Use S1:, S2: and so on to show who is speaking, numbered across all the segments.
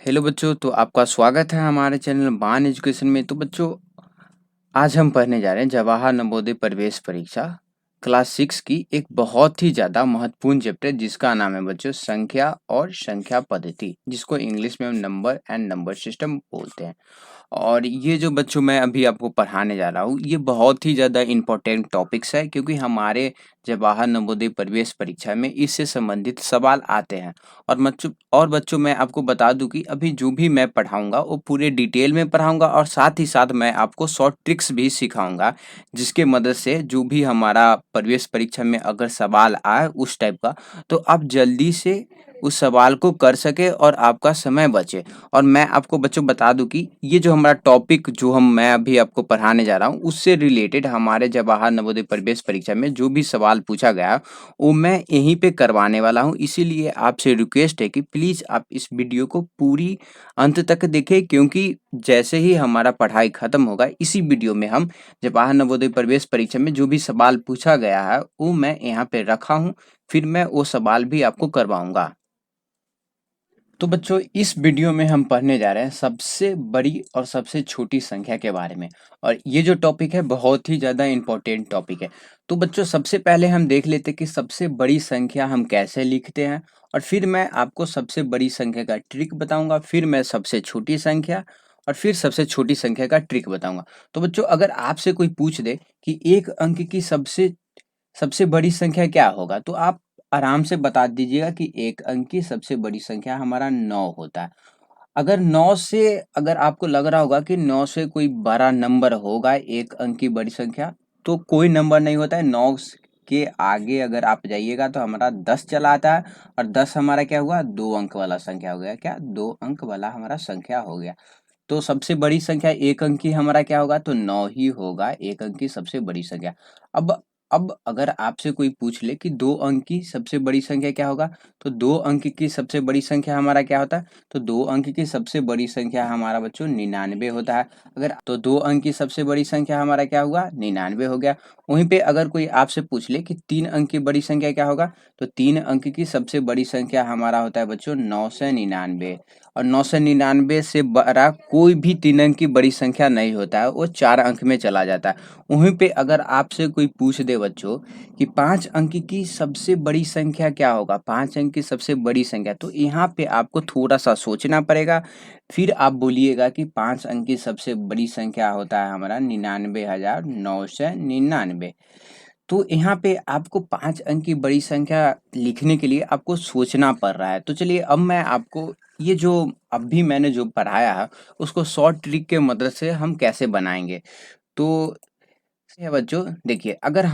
S1: Hello बच्चों, तो आपका स्वागत है हमारे चैनल बान एजुकेशन में। तो बच्चों, आज हम पढ़ने जा रहे हैं जवाहर नवोदय प्रवेश परीक्षा क्लास 6 की एक बहुत ही ज़्यादा महत्वपूर्ण चैप्टर, जिसका नाम है बच्चों संख्या और संख्या पद्धति, जिसको इंग्लिश में हम नंबर एंड नंबर सिस्टम बोलते हैं। और ये जो बच्चों मैं अभी आपको पढ़ाने जा रहा हूँ, ये बहुत ही ज़्यादा इम्पोर्टेंट टॉपिक्स है, क्योंकि हमारे जवाहर नवोदय प्रवेश परीक्षा में इससे संबंधित सवाल आते हैं। और बच्चों मैं आपको बता दूं कि अभी जो भी मैं पढ़ाऊंगा वो पूरे डिटेल में पढ़ाऊंगा, और साथ ही साथ मैं आपको शॉर्ट ट्रिक्स भी सिखाऊंगा, जिसके मदद से जो भी हमारा प्रवेश परीक्षा में अगर सवाल आए उस टाइप का, तो आप जल्दी से उस सवाल को कर सके और आपका समय बचे। और मैं आपको बच्चों बता दूं कि ये जो हमारा टॉपिक जो मैं अभी आपको पढ़ाने जा रहा हूँ, उससे रिलेटेड हमारे जवाहर नवोदय प्रवेश परीक्षा में जो भी सवाल पूछा गया वो मैं यहीं पे करवाने वाला हूँ। इसीलिए आपसे रिक्वेस्ट है कि प्लीज़ आप इस वीडियो को पूरी अंत तक देखें, क्योंकि जैसे ही हमारा पढ़ाई खत्म होगा, इसी वीडियो में हम जवाहर नवोदय प्रवेश परीक्षा में जो भी सवाल पूछा गया है वो मैं यहाँ पे रखा हूँ, फिर मैं वो सवाल भी आपको करवाऊंगा। तो बच्चों, इस वीडियो में हम पढ़ने जा रहे हैं सबसे बड़ी और सबसे छोटी संख्या के बारे में। और ये जो टॉपिक है बहुत ही ज़्यादा इम्पोर्टेंट टॉपिक है। तो बच्चों, सबसे पहले हम देख लेते हैं कि सबसे बड़ी संख्या हम कैसे लिखते हैं, और फिर मैं आपको सबसे बड़ी संख्या का ट्रिक बताऊंगा, फिर मैं सबसे छोटी संख्या, और फिर सबसे छोटी संख्या का ट्रिक बताऊंगा। तो बच्चों, अगर आपसे कोई पूछ दे कि एक अंक की सबसे सबसे बड़ी संख्या क्या होगा, तो आप आराम से बता दीजिएगा कि एक अंक की सबसे बड़ी संख्या हमारा 9 होता है। अगर 9 से अगर आपको लग रहा होगा कि 9 से कोई बड़ा नंबर होगा एक अंक की बड़ी संख्या, तो कोई नंबर नहीं होता है। 9 के आगे अगर आप जाइएगा तो हमारा 10 चला आता है, और 10 हमारा क्या हुआ, 2 अंक वाला संख्या हो गया। क्या, 2 अंक वाला हमारा संख्या हो गया। तो सबसे बड़ी संख्या एक अंक की हमारा क्या होगा, तो 9 ही होगा एक अंक की सबसे बड़ी संख्या। अब अब अगर आपसे कोई पूछ ले कि 2 अंक की सबसे बड़ी संख्या क्या होगा, तो 2 अंक की सबसे बड़ी संख्या हमारा क्या होता है, तो 2 अंक की सबसे बड़ी संख्या हमारा बच्चों 99 होता है। अगर तो 2 अंक की सबसे बड़ी संख्या हमारा क्या हुआ, 99 हो गया। वहीं पे अगर कोई आपसे पूछ ले कि 3 अंक की बड़ी संख्या क्या होगा, तो 3 अंक की सबसे बड़ी संख्या हमारा होता है बच्चों 999। और 999 से बड़ा कोई भी 3 अंक की बड़ी संख्या नहीं होता है, वो 4 अंक में चला जाता है। वहीं पे अगर आपसे कोई पूछ दे बच्चों कि 5 अंक की सबसे बड़ी संख्या क्या होगा, 5 अंक की सबसे बड़ी संख्या, तो यहाँ पे आपको थोड़ा-सा सोचना पड़ेगा। फिर आप बोलिएगा कि 5 अंक की सबसे बड़ी संख्या होता है हमारा 99,999। तो यहाँ पे आपको 5 अंक की बड़ी संख्या लिखने के लिए आपको सोचना पड़ रहा है। तो चलिए, अब मैं आपको ये जो अभी मैंने जो पढ़ाया है, उसको शॉर्ट ट्रिक के मदद से हम कैसे बनाएँगे। तो है बच्चों, देखिए, अगर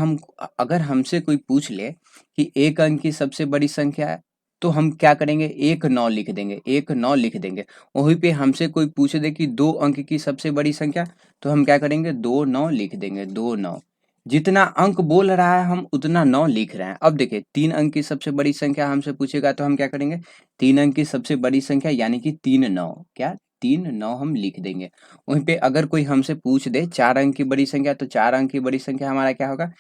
S1: हमसे कोई पूछ ले कि एक अंक की सबसे बड़ी संख्या है, तो हम क्या करेंगे, एक नौ लिख देंगे, एक नौ लिख देंगे। वहीं पे हमसे कोई पूछ दे कि 2 अंक की सबसे बड़ी संख्या, तो हम क्या करेंगे, 2 9 लिख देंगे, 2 9। जितना अंक बोल रहा है हम उतना 9 लिख रहे हैं। अब देखिए, 3 अंक की सबसे बड़ी संख्या हमसे पूछेगा तो हम क्या करेंगे, 3 अंक की सबसे बड़ी संख्या यानी कि 3 9, क्या, 3 9 हम लिख देंगे। वहीं पे अगर कोई हमसे पूछ दे 4 अंक की बड़ी संख्या, तो 4 अंक की बड़ी संख्या हमारा क्या होगा,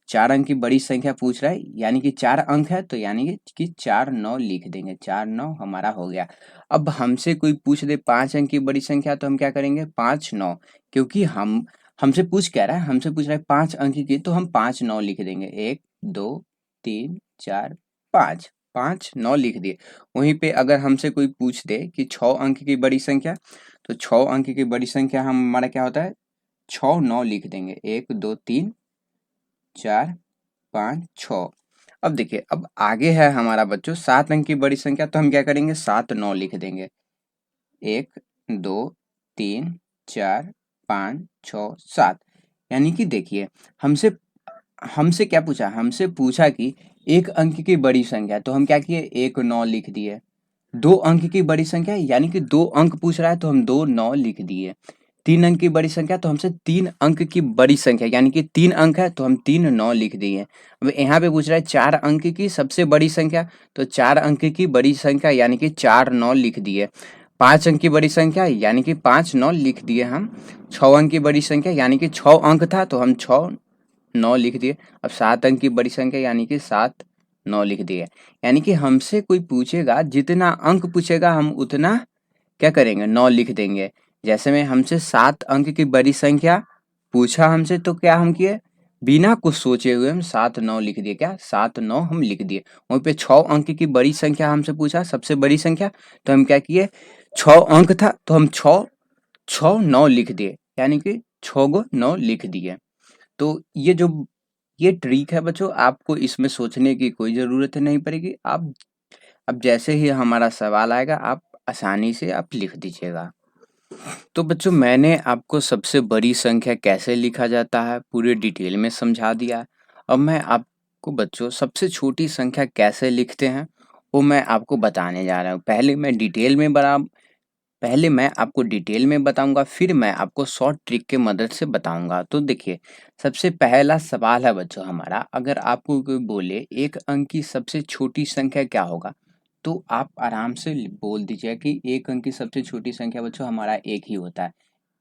S1: 4 अंक की बड़ी संख्या पूछ रहा है यानी कि 4 अंक है, तो यानी कि 4 9 लिख देंगे, 4 9 हमारा हो गया। अब हमसे कोई पूछ दे 5 अंक की बड़ी संख्या, तो हम क्या करेंगे, 5 9, क्योंकि हम हमसे पूछ क्या रहा है, हमसे पूछ रहा है 5 अंक की, तो हम 5 9 लिख देंगे, 1 2 3 4 5, 5 9 लिख दिए। वहीं पे अगर हमसे कोई पूछ दे कि 6 अंक की बड़ी संख्या, तो 6 अंक की बड़ी संख्या हमारा क्या होता है, 6 9 लिख देंगे, 1 2 3 4 5 6। अब देखिए, अब आगे है हमारा बच्चों 7 अंक की बड़ी संख्या, तो हम क्या करेंगे, 7 9 लिख देंगे, 1 2 3 4 5 6 7। यानी कि देखिए, हमसे हमसे क्या पूछा, हमसे पूछा कि एक अंक की बड़ी संख्या, तो हम क्या किए, 1 9 लिख दिए। 2 अंक की बड़ी संख्या यानी कि 2 अंक पूछ रहा है, तो हम 2 9 लिख दिए। 3 अंक की बड़ी संख्या, तो हमसे 3 अंक की बड़ी संख्या यानी कि 3 अंक है, तो हम 3 9 लिख दिए। अब यहाँ पे पूछ रहा है 4 अंक की सबसे बड़ी संख्या, तो 4 अंक की बड़ी संख्या यानी कि 4 9 लिख दिए। 5 अंक की बड़ी संख्या यानी कि 5 9 लिख दिए हम। 6 अंक की बड़ी संख्या यानी कि 6 अंक था, तो हम 6 9 लिख दिए। अब 7 अंक की बड़ी संख्या यानी कि 7 9 लिख दिए। यानी कि हमसे कोई पूछेगा, जितना अंक पूछेगा हम उतना क्या करेंगे 9 लिख देंगे। जैसे में हमसे 7 अंक की बड़ी संख्या पूछा हमसे तो क्या हम किए, बिना कुछ सोचे हुए हम 7 9 लिख दिए। क्या 7 9 हम लिख दिए। वहीं पे 6 अंक की बड़ी संख्या हमसे पूछा, सबसे बड़ी संख्या, तो हम क्या किए, 6 अंक था तो हम 6 6 9 लिख दिए, यानी कि 6 गो 9 लिख दिए। तो ये ट्रिक है बच्चों, आपको इसमें सोचने की कोई ज़रूरत नहीं पड़ेगी। आप अब जैसे ही हमारा सवाल आएगा आप आसानी से आप लिख दीजिएगा। तो बच्चों मैंने आपको सबसे बड़ी संख्या कैसे लिखा जाता है पूरे डिटेल में समझा दिया। अब मैं आपको बच्चों सबसे छोटी संख्या कैसे लिखते हैं वो मैं आपको बताने जा रहा हूँ। पहले मैं आपको डिटेल में बताऊंगा, फिर मैं आपको शॉर्ट ट्रिक के मदद से बताऊंगा। तो देखिए, सबसे पहला सवाल है बच्चों हमारा, अगर आपको कोई बोले एक अंक की सबसे छोटी संख्या क्या होगा, तो आप आराम से बोल दीजिए कि एक अंक की सबसे छोटी संख्या बच्चों हमारा एक ही होता है,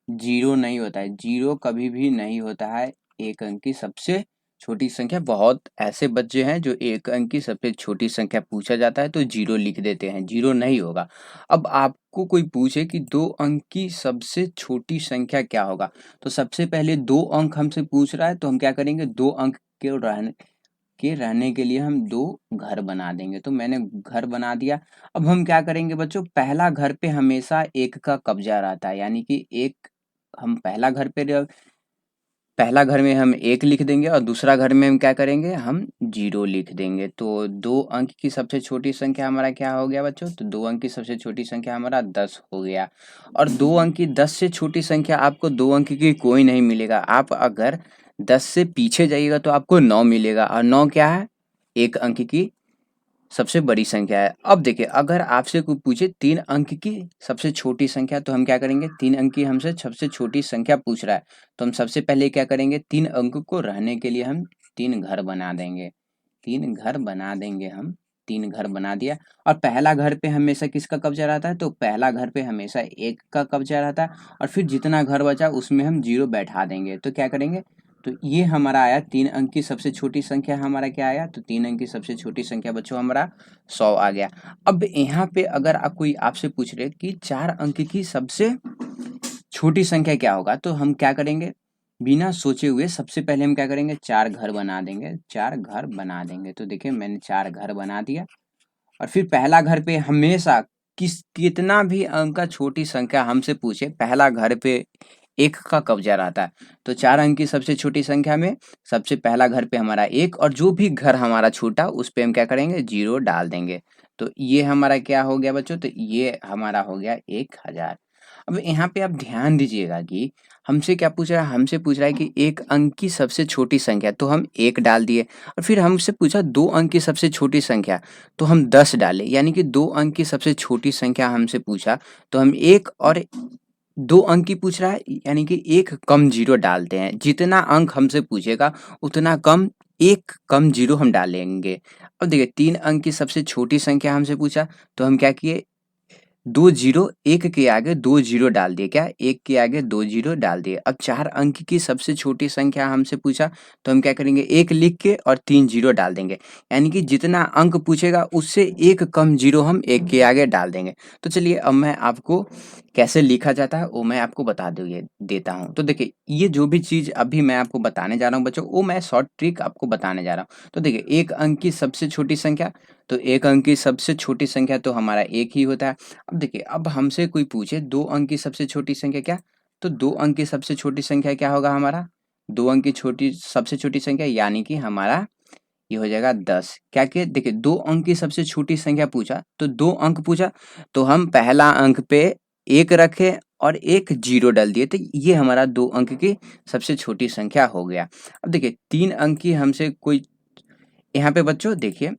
S1: जीरो नहीं होता है। जीरो कभी भी नहीं होता है एक अंक की सबसे छोटी संख्या। बहुत ऐसे बच्चे हैं जो एक अंक की सबसे छोटी संख्या पूछा जाता है तो जीरो लिख देते हैं, जीरो नहीं होगा। अब आपको कोई पूछे कि दो अंक की सबसे छोटी संख्या क्या होगा, तो सबसे पहले दो अंक हमसे पूछ रहा है तो हम क्या करेंगे, दो अंक रहने के लिए हम दो घर बना देंगे। तो मैंने घर बना दिया। अब हम क्या करेंगे बच्चों, पहला घर पे हमेशा एक का कब्जा रहता है, यानी कि एक, हम पहला घर में हम एक लिख देंगे और दूसरा घर में हम क्या करेंगे, हम जीरो लिख देंगे। तो दो अंक की सबसे छोटी संख्या हमारा क्या हो गया बच्चों, तो दो अंक की सबसे छोटी संख्या हमारा 10 हो गया। और दो अंक की 10 से छोटी संख्या आपको दो अंक की कोई नहीं मिलेगा। आप अगर 10 से पीछे जाइएगा तो आपको 9 मिलेगा, और 9 क्या है, एक अंक की सबसे बड़ी संख्या है। अब देखिए, अगर आपसे कोई पूछे 3 अंक की सबसे छोटी संख्या, तो हम क्या करेंगे, 3 अंक की हमसे सबसे छोटी संख्या पूछ रहा है, तो हम सबसे पहले क्या करेंगे, 3 अंक को रहने के लिए हम 3 घर बना देंगे। 3 घर बना देंगे हम, 3 घर बना दिया। और पहला घर पे हमेशा किसका कब्जा रहता है, तो पहला घर पे हमेशा 1 का कब्जा रहता है, और फिर जितना घर बचा उसमें हम 0 बैठा देंगे। तो क्या करेंगे, तो ये हमारा आया 3 अंक की सबसे छोटी संख्या, हमारा क्या आया, तो 3 अंक की सबसे छोटी संख्या बच्चों हमारा 100 आ गया। अब यहाँ पे अगर कोई आपसे पूछ रहे कि 4 अंक की सबसे छोटी संख्या क्या होगा, तो हम क्या करेंगे, बिना सोचे हुए सबसे पहले हम क्या करेंगे, 4 घर बना देंगे। 4 घर बना देंगे। तो देखिए मैंने 4 घर बना दिया। और फिर पहला घर पे हमेशा कितना भी अंक का छोटी संख्या हमसे पूछे, पहला घर पे 1 का कब्जा रहता है। तो 4 अंक की सबसे छोटी संख्या में सबसे पहला घर पे हमारा 1, और जो भी घर हमारा छूटा उस पे हम क्या करेंगे, 0 डाल देंगे। तो ये हमारा क्या हो गया बच्चों, तो ये हमारा हो गया 1000। अब यहाँ पे आप ध्यान दीजिएगा कि हमसे क्या पूछ रहा है, हमसे पूछ रहा है कि एक अंक की सबसे छोटी संख्या, तो हम 1 डाल दिए। और फिर हमसे पूछा 2 अंक की सबसे छोटी संख्या, तो हम 10 डाले। यानी कि 2 अंक की सबसे छोटी संख्या हमसे पूछा तो हम 1 और 2 अंक की पूछ रहा है, यानी कि 1 कम 0 डालते हैं। जितना अंक हमसे पूछेगा उतना कम 1 कम 0 हम डालेंगे। अब देखिए 3 अंक की सबसे छोटी संख्या हमसे पूछा, तो हम क्या किए, 2 जीरो, 1 के आगे 2 जीरो डाल दिए। क्या, 1 के आगे 2 जीरो डाल दिए। अब 4 अंक की सबसे छोटी संख्या हमसे पूछा, तो हम क्या करेंगे, 1 लिख के और 3 जीरो डाल देंगे। यानी कि जितना अंक पूछेगा उससे 1 कम 0 हम 1 के आगे डाल देंगे। तो चलिए अब मैं आपको कैसे लिखा जाता है वो मैं आपको बता देता हूँ। तो देखिए, ये जो भी चीज़ अभी मैं आपको बताने जा रहा हूँ बच्चों, वो मैं शॉर्ट ट्रिक आपको बताने जा रहा हूँ। तो देखिए, 1 अंक की सबसे छोटी संख्या, तो 1 अंक की सबसे छोटी संख्या तो हमारा 1 ही होता है। अब देखिए, अब हमसे कोई पूछे 2 अंक की सबसे छोटी संख्या क्या, तो 2 अंक की सबसे छोटी संख्या क्या होगा हमारा, 2 अंक की सबसे छोटी संख्या, यानी कि हमारा ये हो जाएगा 10। क्या कि देखिए, 2 अंक की सबसे छोटी संख्या पूछा, तो 2 अंक पूछा, तो हम पहला अंक पे 1 रखे और 1 जीरो डाल दिए। तो ये हमारा 2 अंक की सबसे छोटी संख्या हो गया। अब देखिए, 3 अंक की हमसे कोई, यहाँ पे बच्चों देखिए,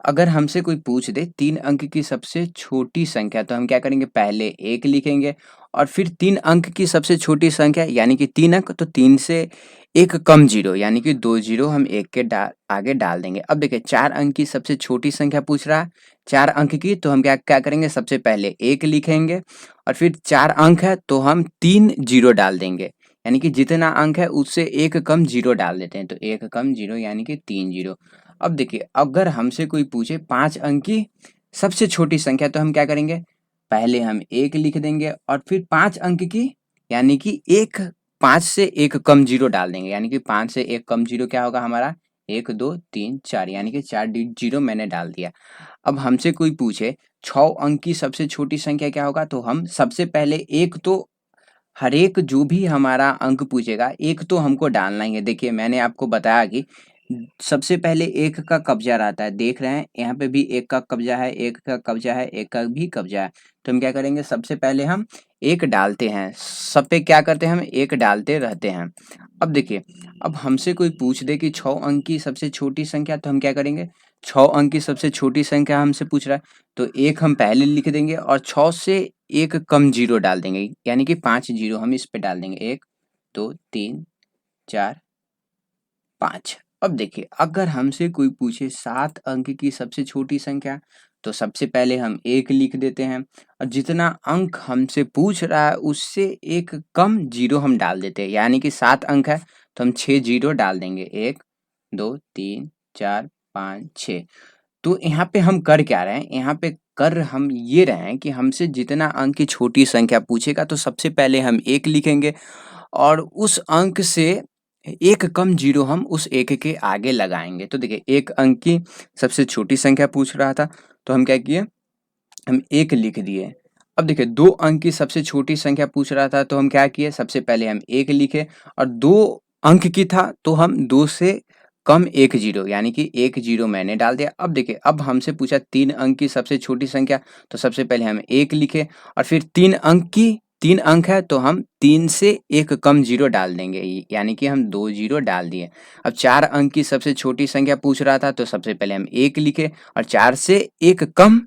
S1: अगर हमसे कोई पूछ दे 3 अंक की सबसे छोटी संख्या, तो हम क्या करेंगे, पहले 1 लिखेंगे और फिर 3 अंक की सबसे छोटी संख्या, यानी कि 3 अंक, तो 3 से 1 कम 0, यानी कि 2 जीरो हम 1 के आगे डाल देंगे। अब देखिए, 4 अंक की सबसे छोटी संख्या पूछ रहा है, 4 अंक की, तो हम क्या क्या करेंगे, सबसे पहले 1 लिखेंगे और फिर 4 अंक है तो हम 3 जीरो डाल देंगे। यानी कि जितना अंक है उससे 1 कम 0 डाल देते हैं। तो 1 कम 0 यानी कि 3 जीरो। अब देखिए, अगर हमसे कोई पूछे 5 अंक की सबसे छोटी संख्या, तो हम क्या करेंगे, पहले हम 1 लिख देंगे और फिर 5 अंक की यानी कि 5 से 1 कम 0 डाल देंगे, यानी कि 5 से 1 कम 0 क्या होगा हमारा 1 2 3 4, यानी कि 4 डिजिट 0 मैंने डाल दिया। अब हमसे कोई पूछे 6 अंक की सबसे छोटी संख्या क्या होगा, तो हम सबसे पहले एक तो हर एक जो भी हमारा अंक पूछेगा एक तो हमको डालना ही है। देखिए मैंने आपको बताया कि सबसे पहले 1 का कब्जा रहता है, देख रहे हैं यहाँ पे भी 1 का कब्जा है, 1 का कब्जा है, 1 का भी कब्जा है। तो हम क्या करेंगे, सबसे पहले हम 1 डालते हैं, सब पे क्या करते हैं हम 1 डालते रहते हैं। अब देखिए, अब हमसे कोई पूछ दे कि 6 अंक की सबसे छोटी संख्या, तो हम क्या करेंगे, 6 अंक की सबसे छोटी संख्या हमसे पूछ रहा है, तो 1 हम पहले लिख देंगे और 6 से 1 कम 0 डाल देंगे, यानी कि 5 0 हम इस पे डाल देंगे, 1 2 3 4 5। अब देखिए, अगर हमसे कोई पूछे 7 अंक की सबसे छोटी संख्या, तो सबसे पहले हम 1 लिख देते हैं और जितना अंक हमसे पूछ रहा है उससे 1 कम 0 हम डाल देते हैं, यानी कि 7 अंक है तो हम 6 0 डाल देंगे, 1 2 3 4 5 6। तो यहाँ पे हम कर क्या रहे हैं, यहाँ पे कर हम ये रहे हैं कि हमसे जितना अंक की छोटी संख्या पूछेगा तो सबसे पहले हम 1 लिखेंगे और उस अंक से 1 कम 0 हम उस 1 के आगे लगाएँगे। तो देखिए 1 अंक की सबसे छोटी संख्या पूछ रहा था, तो हम क्या किए, हम 1 लिख दिए। अब देखिए 2 अंक की सबसे छोटी संख्या पूछ रहा था, तो हम क्या किए, सबसे पहले हम 1 लिखे और 2 अंक की था तो हम 2 से कम 1 0, यानी कि 1 0 मैंने डाल दिया। अब देखिए, अब हमसे पूछा 3 अंक की सबसे छोटी संख्या, तो सबसे पहले हम 1 लिखे और फिर 3 अंक है तो हम 3 से 1 कम 0 डाल देंगे, यानी कि हम 2 0 डाल दिए। अब 4 अंक की सबसे छोटी संख्या पूछ रहा था, तो सबसे पहले हम 1 लिखे और 4 से 1 कम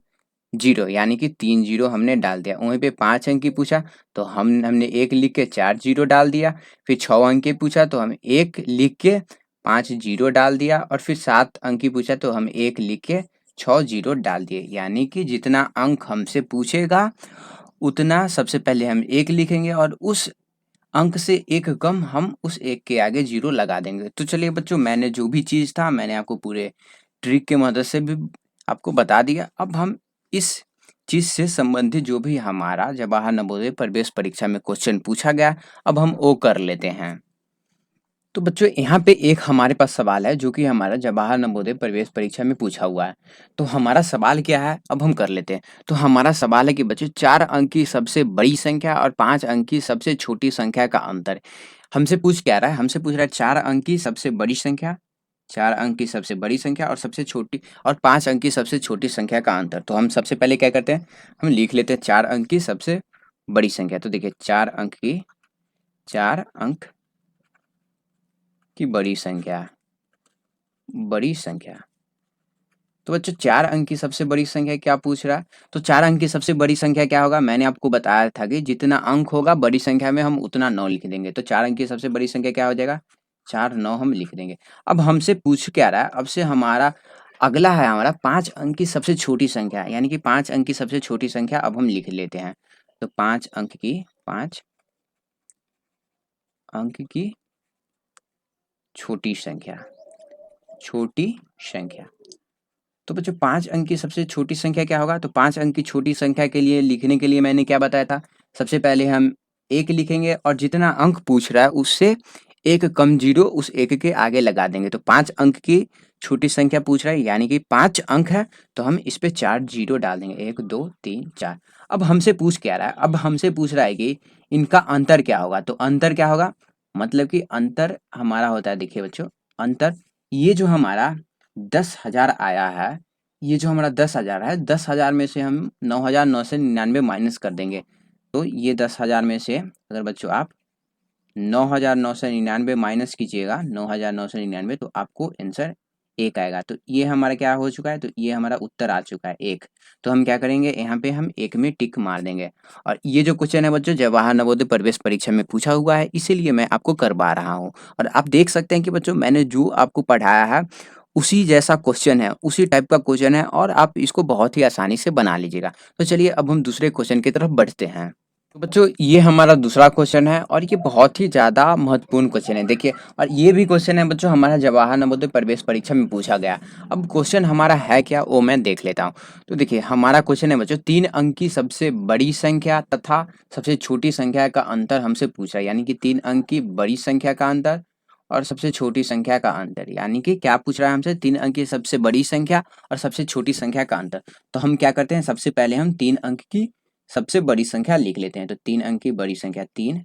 S1: 0, यानी कि 3 0 हमने डाल दिया। वहीं पे 5 अंक की पूछा तो हमने 1 लिख के 4 0 डाल दिया। फिर 6 अंक की पूछा तो हम 1 लिख के 5 0 डाल दिया और फिर 7 अंक की पूछा तो हम 1 लिख के 6 0 डाल दिए, यानी कि जितना अंक हमसे पूछेगा उतना सबसे पहले हम 1 लिखेंगे और उस अंक से 1 कम हम उस 1 के आगे 0 लगा देंगे। तो चलिए बच्चों, मैंने जो भी चीज़ था मैंने आपको पूरे ट्रिक की मदद से भी आपको बता दिया। अब हम इस चीज़ से संबंधित जो भी हमारा जवाहर नवोदय प्रवेश परीक्षा में क्वेश्चन पूछा गया, अब हम वो कर लेते हैं। तो बच्चों यहाँ पे एक हमारे पास सवाल है जो कि हमारा जवाहर नवोदय प्रवेश परीक्षा में पूछा हुआ है। तो हमारा सवाल क्या है, अब हम कर लेते हैं। तो हमारा सवाल है कि बच्चों 4 अंक की सबसे बड़ी संख्या और 5 अंक की सबसे छोटी संख्या का अंतर। हमसे पूछ क्या रहा है, हमसे पूछ रहा है 4 अंक की सबसे बड़ी संख्या, 4 अंक की सबसे बड़ी संख्या और सबसे छोटी और 5 अंक की सबसे छोटी संख्या का अंतर। तो हम सबसे पहले क्या करते हैं, हम लिख लेते हैं 4 अंक की सबसे बड़ी संख्या। तो देखिए 4 अंक की बड़ी संख्या। तो बच्चों 4 अंक की सबसे बड़ी संख्या क्या पूछ रहा है, तो 4 अंक की सबसे बड़ी संख्या क्या होगा, मैंने आपको बताया था कि जितना अंक होगा बड़ी संख्या में हम उतना 9 लिख देंगे। तो 4 अंक की सबसे बड़ी संख्या क्या हो जाएगा, 4 9 हम लिख देंगे। अब हमसे पूछ क्या रहा है, अब से हमारा अगला है हमारा 5 अंक की सबसे छोटी संख्या, यानी कि 5 अंक की सबसे छोटी संख्या अब हम लिख लेते हैं। तो 5 अंक की छोटी संख्या। तो बच्चों 5 अंक की सबसे छोटी संख्या क्या होगा, तो 5 अंक की छोटी संख्या के लिए लिखने के लिए मैंने क्या बताया था, सबसे पहले हम 1 लिखेंगे और जितना अंक पूछ रहा है उससे 1 कम 0 उस 1 के आगे लगा देंगे। तो 5 अंक की छोटी संख्या पूछ रहा है, यानी कि 5 अंक है तो हम इस पे 4 0 डाल देंगे, 1 2 3 4। अब हमसे पूछ क्या रहा है, अब हमसे पूछ रहा है कि इनका अंतर क्या होगा। तो अंतर क्या होगा, मतलब कि अंतर हमारा होता है, देखिए बच्चों अंतर, ये जो हमारा 10,000 आया है, ये जो हमारा 10,000 है, 10,000 में से हम 9,999 माइनस कर देंगे। तो ये 10,000 में से अगर बच्चों आप 9,999 माइनस कीजिएगा, 9,999, तो आपको आंसर 1 आएगा। तो ये हमारा क्या हो चुका है, तो ये हमारा उत्तर आ चुका है 1। तो हम क्या करेंगे, यहाँ पे हम 1 में टिक मार देंगे। और ये जो क्वेश्चन है बच्चों जवाहर नवोदय प्रवेश परीक्षा में पूछा हुआ है, इसीलिए मैं आपको करवा रहा हूँ। और आप देख सकते हैं कि बच्चों मैंने जो आपको पढ़ाया है उसी जैसा क्वेश्चन है, उसी टाइप का क्वेश्चन है और आप इसको बहुत ही आसानी से बना लीजिएगा। तो चलिए अब हम दूसरे क्वेश्चन की तरफ बढ़ते हैं। तो बच्चों ये हमारा दूसरा क्वेश्चन है और ये बहुत ही ज़्यादा महत्वपूर्ण क्वेश्चन है। देखिए, और ये भी क्वेश्चन है बच्चों हमारा जवाहर नवोदय प्रवेश परीक्षा में पूछा गया। अब क्वेश्चन हमारा है क्या वो मैं देख लेता हूँ। तो देखिए हमारा क्वेश्चन है बच्चों 3 अंक की सबसे बड़ी संख्या तथा सबसे छोटी संख्या का अंतर हमसे पूछा है। यानी कि 3 अंक की बड़ी संख्या का अंतर और सबसे छोटी संख्या का अंतर। यानी कि क्या पूछ रहा है हमसे 3 अंक की सबसे बड़ी संख्या और सबसे छोटी संख्या का अंतर। तो हम क्या करते हैं, सबसे पहले हम 3 अंक की सबसे बड़ी संख्या लिख लेते हैं। तो 3 अंक की बड़ी संख्या, 3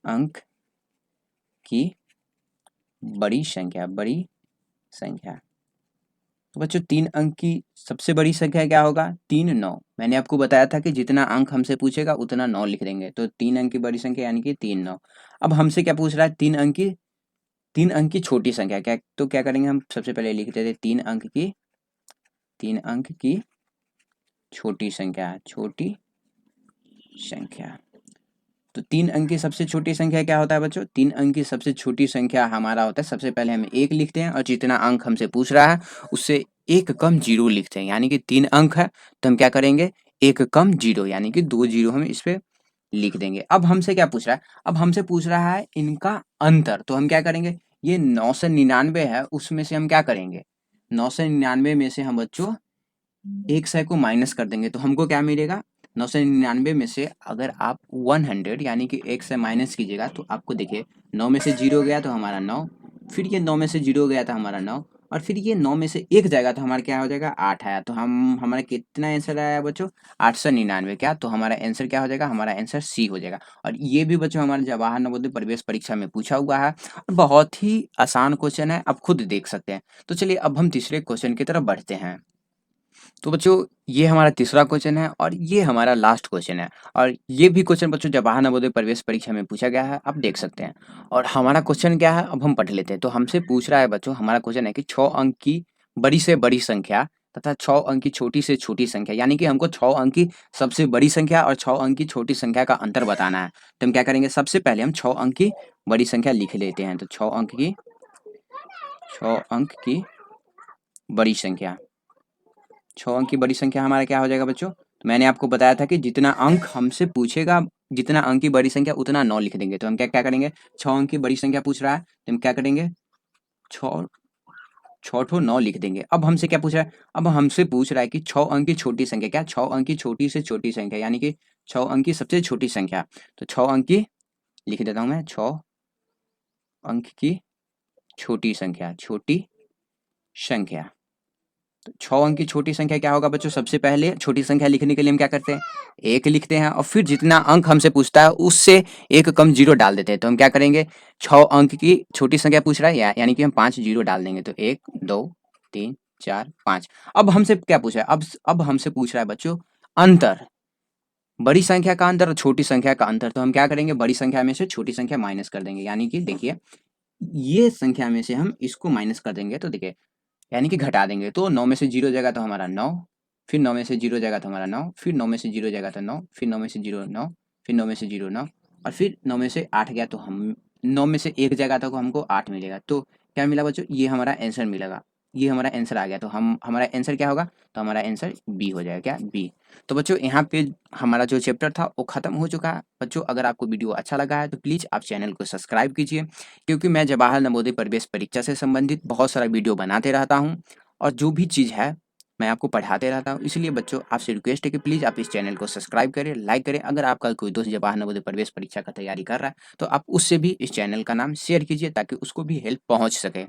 S1: अंक की बड़ी संख्या। तो बच्चों 3 अंक की सबसे बड़ी संख्या क्या होगा, 3 9। मैंने आपको बताया था कि जितना अंक हमसे पूछेगा उतना 9 लिख देंगे। तो 3 अंक की बड़ी संख्या यानी कि 3 9। अब हमसे क्या पूछ रहा है, 3 अंक की छोटी संख्या। क्या तो क्या करेंगे, हम सबसे पहले लिख देते 3 अंक की छोटी संख्या। तो 3 अंक की सबसे छोटी संख्या क्या होता है बच्चों, 3 अंक की सबसे छोटी संख्या हमारा होता है, सबसे पहले हम 1 लिखते हैं और जितना अंक हमसे पूछ रहा है उससे 1 कम 0 लिखते हैं। यानी कि 3 अंक है तो हम क्या करेंगे, 1 कम 0 यानी कि 2 0 हम इस पे लिख देंगे। अब हमसे क्या पूछ रहा है, अब हमसे पूछ रहा है इनका अंतर। तो हम क्या करेंगे, ये 999 है उसमें से हम क्या करेंगे, 999 में से हम बच्चों 100 को माइनस कर देंगे। तो हमको क्या मिलेगा, 999 में से अगर आप 100 यानी कि 1 से माइनस कीजिएगा तो आपको देखिए 9 में से 0 गया तो हमारा 9, फिर ये 9 में से 0 गया था हमारा 9, और फिर ये 9 में से 1 जाएगा तो हमारा क्या हो जाएगा, 8 आया। तो हम हमारा कितना आंसर आया बच्चों, 899। क्या तो हमारा आंसर क्या हो जाएगा, हमारा आंसर सी हो जाएगा। और ये भी बच्चों हमारे जवाहर नवोदय प्रवेश परीक्षा में पूछा हुआ है और बहुत ही आसान क्वेश्चन है, आप खुद देख सकते हैं। तो चलिए अब हम तीसरे क्वेश्चन की तरफ बढ़ते हैं। तो बच्चों ये हमारा तीसरा क्वेश्चन है और ये हमारा लास्ट क्वेश्चन है। और ये भी क्वेश्चन बच्चों जवाहर नवोदय प्रवेश परीक्षा में पूछा गया है, आप देख सकते हैं। और हमारा क्वेश्चन क्या है अब हम पढ़ लेते हैं। तो हमसे पूछ रहा है बच्चों, हमारा क्वेश्चन है कि 6 अंक की बड़ी से बड़ी संख्या तथा 6 अंक की छोटी से छोटी संख्या। यानी कि हमको 6 अंक की सबसे बड़ी संख्या और 6 अंक की छोटी संख्या का अंतर बताना है। तो हम क्या करेंगे, सबसे पहले हम 6 अंक की बड़ी संख्या लिख लेते हैं। तो 6 अंक की बड़ी संख्या, 6 अंक की बड़ी संख्या हमारा क्या हो जाएगा बच्चों, तो मैंने आपको बताया था कि जितना अंक हमसे पूछेगा, जितना अंक की बड़ी संख्या उतना 9 लिख देंगे। तो हम क्या क्या करेंगे, 6 अंक की बड़ी संख्या पूछ रहा है तो हम क्या करेंगे, 6 6 ठो 9 लिख देंगे। अब हमसे क्या पूछ रहा है, अब हमसे पूछ रहा है कि 6 अंक की छोटी संख्या, क्या 6 अंक की छोटी से छोटी संख्या, यानी कि 6 अंक की सबसे छोटी संख्या। तो 6 अंक की लिख देता हूँ मैं, 6 अंक की छोटी संख्या। तो 6 अंक की छोटी संख्या क्या होगा बच्चों, सबसे पहले छोटी संख्या लिखने के लिए हम क्या करते हैं, 1 लिखते हैं और फिर जितना अंक हमसे पूछता है उससे 1 कम 0 डाल देते हैं। तो हम क्या करेंगे, 6 अंक की छोटी संख्या पूछ रहा है यानी कि हम 5 0 डाल देंगे। तो 1 2 3 4 5। अब हमसे क्या पूछा है, अब हमसे पूछ रहा है बच्चों अंतर, बड़ी संख्या का अंतर और छोटी संख्या का अंतर। तो हम क्या करेंगे, बड़ी संख्या में से छोटी संख्या माइनस कर देंगे। यानी कि देखिए ये संख्या में से हम इसको माइनस कर देंगे तो देखिए यानी कि घटा देंगे। तो 9 में से 0 जाएगा तो हमारा 9, फिर 9 में से 0 जाएगा तो हमारा 9, फिर 9 में से 0 जाएगा तो 9, फिर 9 में से 0 9, फिर 9 में से 0 9, और फिर 9 में से 8 गया तो हम 9 में से 1 जाएगा तो हमको 8 मिलेगा। तो क्या मिला बच्चों, ये हमारा आंसर मिलेगा, ये हमारा आंसर आ गया। तो हमारा आंसर क्या होगा, तो हमारा आंसर बी हो जाएगा। क्या, बी। तो बच्चों यहाँ पे हमारा जो चैप्टर था वो खत्म हो चुका है। बच्चों अगर आपको वीडियो अच्छा लगा है तो प्लीज़ आप चैनल को सब्सक्राइब कीजिए, क्योंकि मैं जवाहर नवोदय प्रवेश परीक्षा से संबंधित बहुत सारा वीडियो बनाते रहता हूँ और जो भी चीज़ है मैं आपको पढ़ाते रहता हूँ। इसलिए बच्चों आपसे रिक्वेस्ट है कि प्लीज़ आप इस चैनल को सब्सक्राइब करें, लाइक करें। अगर आपका कोई दोस्त जवाहर नवोदय प्रवेश परीक्षा का तैयारी कर रहा है तो आप उससे भी इस चैनल का नाम शेयर कीजिए ताकि उसको भी हेल्प पहुँच सके।